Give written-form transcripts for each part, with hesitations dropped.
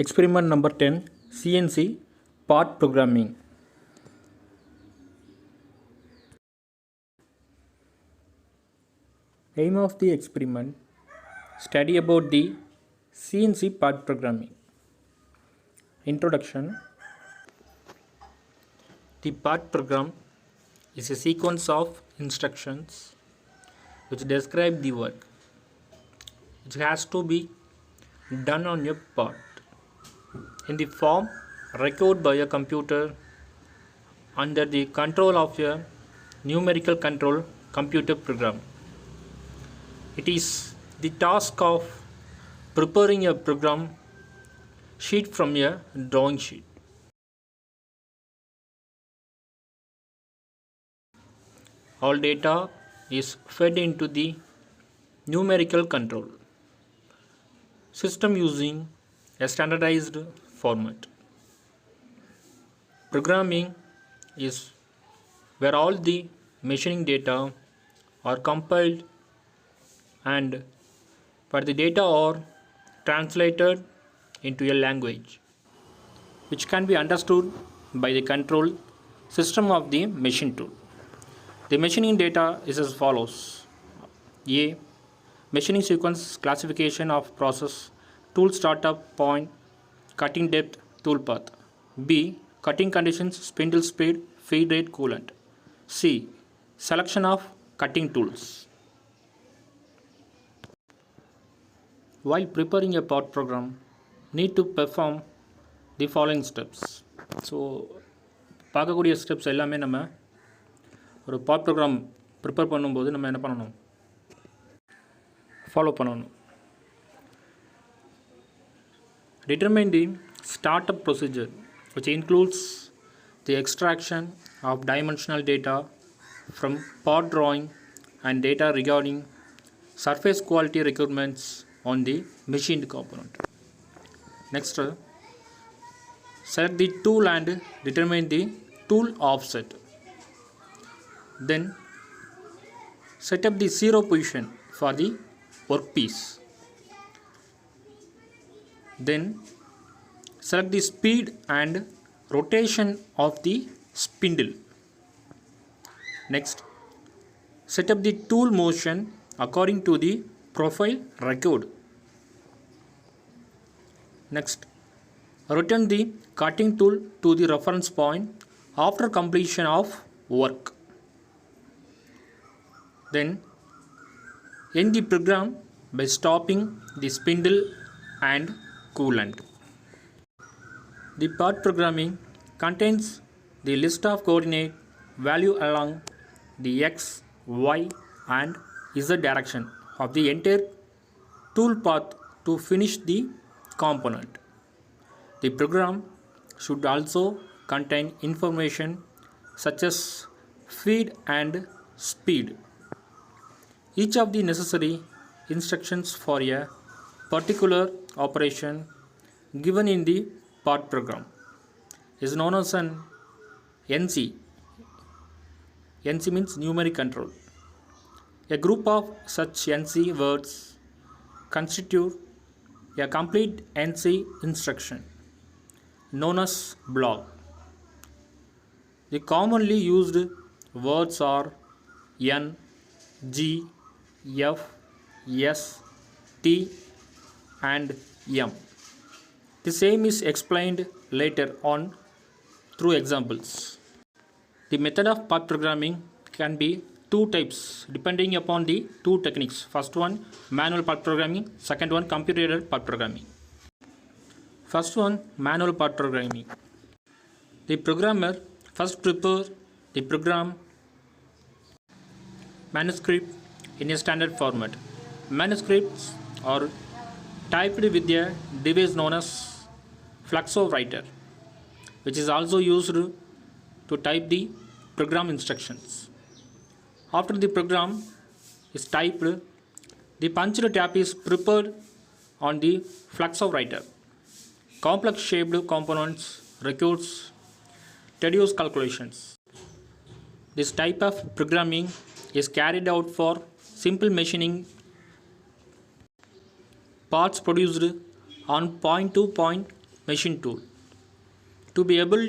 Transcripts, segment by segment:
Experiment number 10, CNC part programming. Aim of the experiment: study about the CNC part programming. Introduction. The part program is a sequence of instructions which describe the work which has to be done on your part in the form recorded by a computer under the control of a numerical control computer program. It is the task of preparing a program sheet from a drawing sheet. All data is fed into the numerical control system using a standardized format. Programming is where all the machining data are compiled and where the data are translated into a language which can be understood by the control system of the machine tool. The machining data is as follows: A. Machining sequence classification of process, tool startup point, cutting depth, tool path. B. Cutting conditions, spindle speed, feed rate, coolant. C. Selection of cutting tools. While preparing a part program, need to perform the following steps. So பார்க்கக்கூடிய steps எல்லாமே நம்ம ஒரு part program prepare பண்ணும்போது நம்ம என்ன பண்ணணும், follow பண்ணணும். Determine the startup procedure, which includes the extraction of dimensional data from part drawing and data regarding surface quality requirements on the machined component. Next, select the tool and determine the tool offset. Then set up the zero position for the workpiece. Then select the speed and rotation of the spindle. Next, set up the tool motion according to the profile record. Next, return the cutting tool to the reference point after completion of work. Then end the program by stopping the spindle and coolant. The part programming contains the list of coordinate value along the x, y and z direction of the entire tool path to finish the component. The program should also contain information such as feed and speed. Each of the necessary instructions for a particular operation given in the part program is known as an NC. NC means numeric control. A group of such NC words constitute a complete NC instruction known as block. The commonly used words are N, G, F, S, T and M. The same is explained later on through examples. The method of part programming can be two types depending upon the two techniques. First one, manual part programming. Second one, computer-aided part programming. First one, manual part programming. The programmer first prepare the program manuscript in a standard format. Manuscripts are typed with a device known as Fluxowriter, which is also used to type the program instructions. After the program is typed, the punched tab is prepared on the Fluxowriter. Complex shaped components requires tedious calculations. This type of programming is carried out for simple machining parts produced on point-to-point machine tool. To be able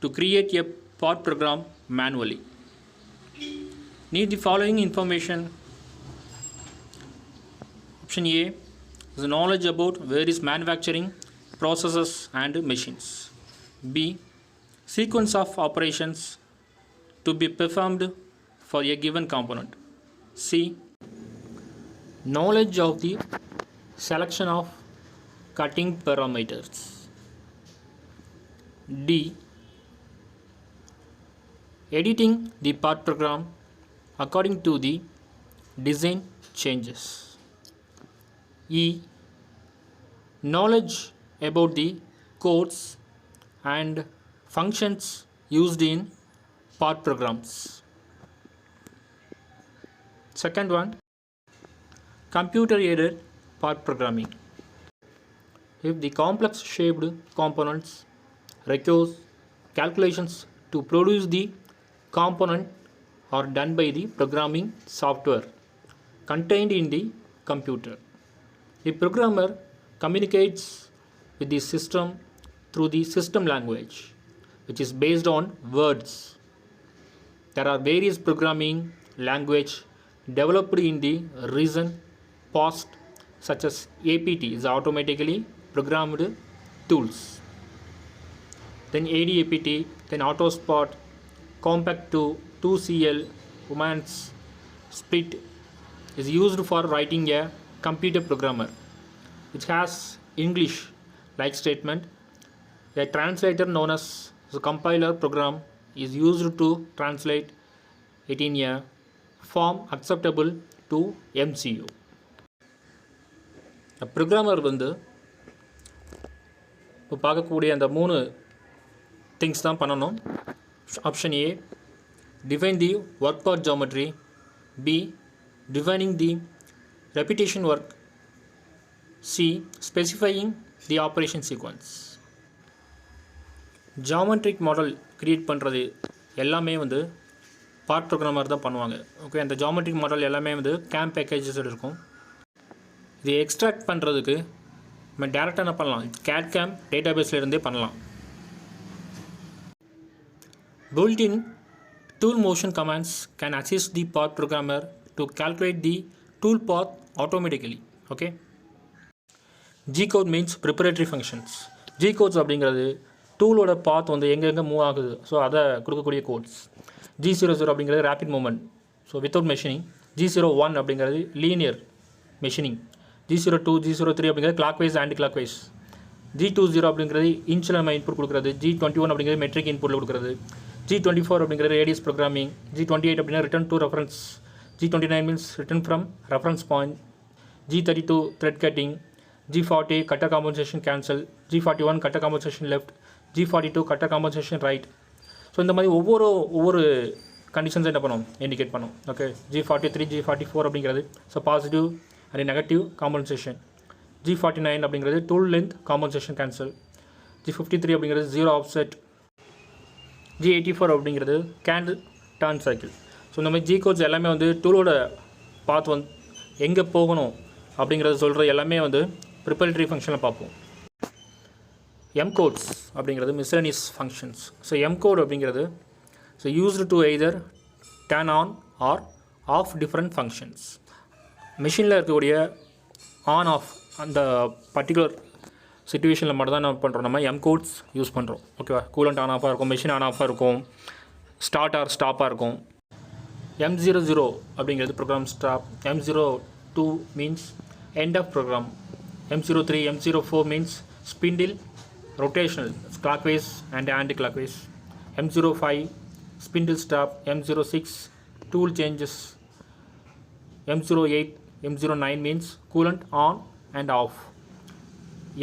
to create a part program manually, need the following information. Option A is knowledge about various manufacturing processes and machines. B, sequence of operations to be performed for a given component. C, knowledge of the selection of cutting parameters. D, editing the part program according to the design changes. E, knowledge about the codes and functions used in part programs. Second one, computer aided part programming. If the complex shaped components requires calculations to produce the component are done by the programming software contained in the computer. The programmer communicates with the system through the system language, which is based on words. There are various programming language developed in the recent past, such as APT is automatically programmed tools, then ADAPT, then AutoSpot, Compact 2CL, Woman's Split is used for writing a computer programmer, which has English like statement. A translator known as the compiler program is used to translate it in a form acceptable to MCU. Programmer இப்போ பார்க்கக்கூடிய அந்த 3 things தான் பண்ணணும். Option A, define the work part geometry. B, defining the repetition work. C, specifying the operation sequence. Geometric model create பண்ணுறது எல்லாமே part programmer தான் பண்ணுவாங்க. Okay, அந்த ஜியோமெட்ரிக் மாடல் எல்லாமே கேம் பேக்கேஜஸ் இருக்கும். இது எக்ஸ்ட்ராக்ட் பண்ணுறதுக்கு நம்ம டேரெக்டாக என்ன பண்ணலாம், கேட்கேம் டேட்டாபேஸில் இருந்தே பண்ணலாம். built-in tool motion commands can assist the part programmer to calculate the tool path automatically. Okay, G code means preparatory functions. G codes அப்படிங்கிறது டூலோட பாத் எங்கெங்கே மூவ் ஆகுது, ஸோ அதை கொடுக்கக்கூடிய கோட்ஸ். G00 அப்படிங்கிறது rapid movement, so without machining. G01 அப்படிங்கிறது linear machining. G02, G03 அப்படிங்கிறது clockwise anti clockwise. G20 அப்படிங்கிறது இன்ச்சில் நம்ம இன்புட் கொடுக்குறது. G21 அப்படிங்கிறது மெட்ரிக் இன்புட்டில் கொடுக்குறது. G24 அப்படிங்கிறது ரேடியஸ் ப்ரோக்ராமிங். G28 அப்படின்னா return to reference. G29 means return from reference point. G32 thread cutting. G40 cutter compensation cancel. G41 cutter compensation left. G42 cutter compensation right. So இந்த மாதிரி ஒவ்வொரு கண்டிஷன்ஸை என்ன பண்ணும், இண்டிகேட் பண்ணும். ஓகே, G43, G44 அப்படிங்கிறது so positive and negative compensation. G49 அப்படிங்கிறது tool length compensation cancel. G53 அப்படிங்கிறது zero offset. G84 அப்படிங்கிறது கேண்டில் டர்ன் சைக்கிள். ஸோ இந்த மாதிரி ஜி கோட்ஸ் எல்லாமே டூலோட பாத் எங்கே போகணும் அப்படிங்கிறத சொல்கிற எல்லாமே ப்ரிப்பரேட்டரி ஃபங்க்ஷனில் பார்ப்போம். எம் கோட்ஸ் அப்படிங்கிறது miscellaneous functions. So M code அப்படிங்கிறது so used to either turn on or off different functions. மிஷினில் இருக்கக்கூடிய ஆன் ஆஃப் அந்த பர்டிகுலர் சிச்சுவேஷனில் மட்டும் தான் என்ன பண்ணுறோம், நம்ம எம் கோட்ஸ் யூஸ் பண்ணுறோம். ஓகேவா, கூலண்ட் ஆன் ஆஃபாக இருக்கும், மிஷின் ஆன் ஆஃபாக இருக்கும், ஸ்டார்ட் ஆர் ஸ்டாப்பாக இருக்கும். M00 அப்படிங்கிறது program stop. M02 means end of program. M03, M04 means spindle rotational clockwise and anti-clockwise. M05 spindle stop. M06 tool changes. M08, M09 means coolant on and off.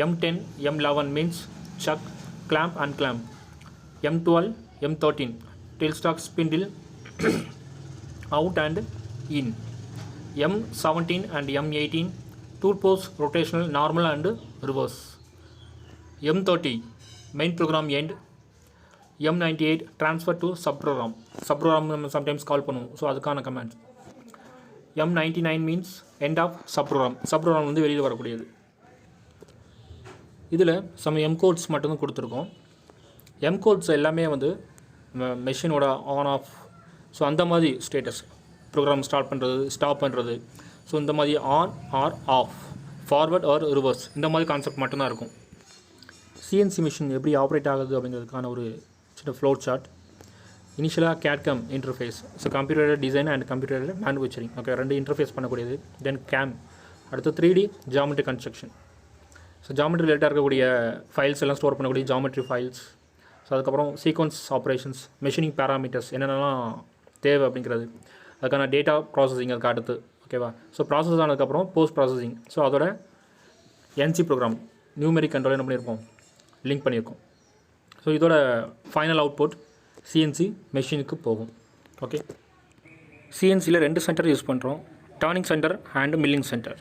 M10, M11 means chuck, clamp, unclamp. M12, M13 tailstock spindle out and in. M17 and M18 tool post rotational normal and reverse. M30 main program end. M98 transfer to subprogram. Subprogram sometimes call பண்ணுவோம், so அதுக்கான command. M99 means end of subprogram. Subprogram வெளியில் வரக்கூடியது. இதில் some M quotes மட்டும்தான் கொடுத்துருக்கோம். M quotes எல்லாமே வந்து மெஷினோட on off, so அந்த மாதிரி ஸ்டேட்டஸ், ப்ரோக்ராம் ஸ்டார்ட் பண்ணுறது, ஸ்டாப் பண்ணுறது, ஸோ இந்த மாதிரி on or off, forward or reverse, இந்த மாதிரி கான்செப்ட் மட்டும்தான் இருக்கும். சிஎன்சி மிஷின் எப்படி ஆப்ரேட் ஆகுது அப்படிங்கிறதுக்கான ஒரு சின்ன ஃப்ளோ சார்ட். இனிஷியலாக CAD CAM interface, so computer design and computer manufacturing, okay, 2 interface பண்ணக்கூடியது. தென் கேம், அடுத்து 3D geometry construction, so geometry ரிலேட்டாக இருக்கக்கூடிய ஃபைல்ஸ் எல்லாம் ஸ்டோர் பண்ணக்கூடிய ஜாமெட்ரி ஃபைல்ஸ். ஸோ அதுக்கப்புறம் சீக்வன்ஸ் ஆப்ரேஷன்ஸ், மெஷினிங் பேராமீட்டர்ஸ் என்னென்னலாம் தேவை அப்படிங்கிறது, அதுக்கான டேட்டா ப்ராசஸிங் அதுக்கு அடுத்து, ஓகேவா. ஸோ ப்ராசஸ் ஆனதுக்கப்புறம் போஸ்ட் ப்ராசஸிங், ஸோ அதோட என்சி ப்ரோக்ராம் நியூமெரிக் கண்ட்ரோல் என்ன பண்ணியிருக்கோம், லிங்க் பண்ணியிருக்கோம். ஸோ இதோட ஃபைனல் அவுட்புட் சிஎன்சி மெஷினுக்கு போகும். ஓகே, சிஎன்சியில் 2 சென்டர் யூஸ் பண்ணுறோம், turning centre and milling centre.